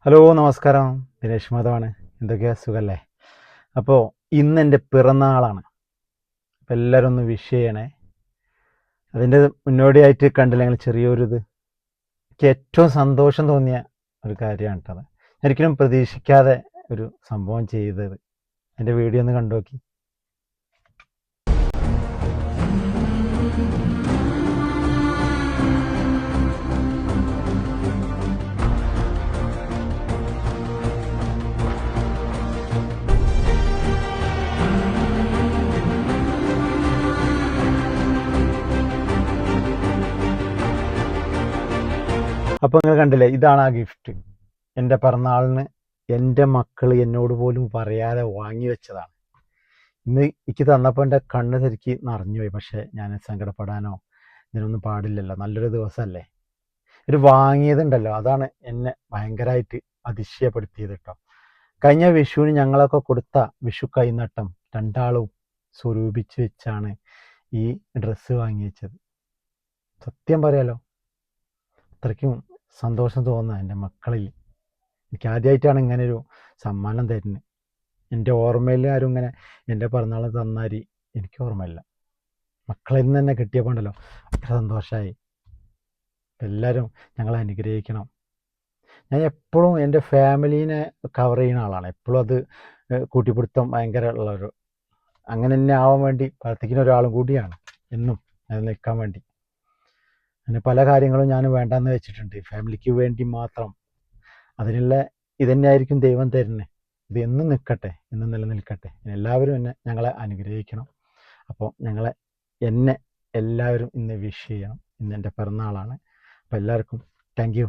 Hello നമസ്കാരം. ദിനേശ് മാധവാണ്. എന്തൊക്കെയാ സുഖല്ലേ? അപ്പോൾ ഇന്ന് എൻ്റെ പിറന്നാളാണ്. അപ്പോൾ എല്ലാവരും ഒന്ന് വിഷ് ചെയ്യണേ. അതിൻ്റെ മുന്നോടിയായിട്ട് കണ്ടില്ലെങ്കിൽ എനിക്ക് ഏറ്റവും സന്തോഷം തോന്നിയ ഒരു കാര്യമാണ് കേട്ടത്. ഒരിക്കലും പ്രതീക്ഷിക്കാതെ ഒരു സംഭവം ചെയ്തത്. എൻ്റെ വീഡിയോ ഒന്ന് കണ്ടു നോക്കി. അപ്പോൾ നിങ്ങൾ കണ്ടില്ലേ, ഇതാണ് ആ ഗിഫ്റ്റ്. എൻ്റെ പിറന്നാളിന് എൻ്റെ മക്കൾ എന്നോട് പോലും പറയാതെ വാങ്ങി വെച്ചതാണ്. ഇന്ന് എനിക്ക് തന്നപ്പോൾ എൻ്റെ കണ്ണ് ശരിക്ക് നിറഞ്ഞുപോയി. പക്ഷേ ഞാൻ സങ്കടപ്പെടാനോ ഇതിനൊന്നും പാടില്ലല്ലോ, നല്ലൊരു ദിവസമല്ലേ. ഒരു വാങ്ങിയതുണ്ടല്ലോ, അതാണ് എന്നെ ഭയങ്കരമായിട്ട് അതിശയപ്പെടുത്തിയത് കേട്ടോ. കഴിഞ്ഞ വിഷുവിന് ഞങ്ങളൊക്കെ കൊടുത്ത വിഷു കൈനട്ടം രണ്ടാളും സ്വരൂപിച്ച് വെച്ചാണ് ഈ ഡ്രസ്സ് വാങ്ങി വെച്ചത്. സത്യം പറയാലോ, അത്രയ്ക്കും സന്തോഷം തോന്നുക എൻ്റെ മക്കളിൽ. എനിക്ക് ആദ്യമായിട്ടാണ് ഇങ്ങനെ ഒരു സമ്മാനം തരുന്നത്. എൻ്റെ ഓർമ്മയിൽ ആരും ഇങ്ങനെ എൻ്റെ പിറന്നാൾ തന്നാരി എനിക്ക് ഓർമ്മയില്ല. മക്കളിൽ നിന്ന് തന്നെ കിട്ടിയപ്പോൾ ഉണ്ടല്ലോ, അത്ര സന്തോഷമായി. എല്ലാവരും ഞങ്ങളെ അനുഗ്രഹിക്കണം. ഞാൻ എപ്പോഴും എൻ്റെ ഫാമിലീനെ കവർ ചെയ്യുന്ന ആളാണ്. എപ്പോഴും അത് കൂട്ടിപ്പിടുത്തം ഭയങ്കര ഉള്ളൊരു, അങ്ങനെ തന്നെ ആവാൻ വേണ്ടി പ്രാർത്ഥിക്കുന്ന ഒരാളും കൂടിയാണ് എന്നും അത് നിൽക്കാൻ വേണ്ടി. അങ്ങനെ പല കാര്യങ്ങളും ഞാൻ വേണ്ടാന്ന് വെച്ചിട്ടുണ്ട്, ഫാമിലിക്ക് വേണ്ടി മാത്രം. അതിനുള്ള ഇതന്നെയായിരിക്കും ദൈവം തരുന്നത്. ഇത് എന്നും നിൽക്കട്ടെ, എന്നും നിലനിൽക്കട്ടെ. എല്ലാവരും ഞങ്ങളെ അനുഗ്രഹിക്കണം. അപ്പോൾ എന്നെ എല്ലാവരും ഇന്ന് വിഷ് ചെയ്യണം. ഇന്ന് എൻ്റെ പിറന്നാളാണ്. അപ്പോൾ എല്ലാവർക്കും താങ്ക് യു.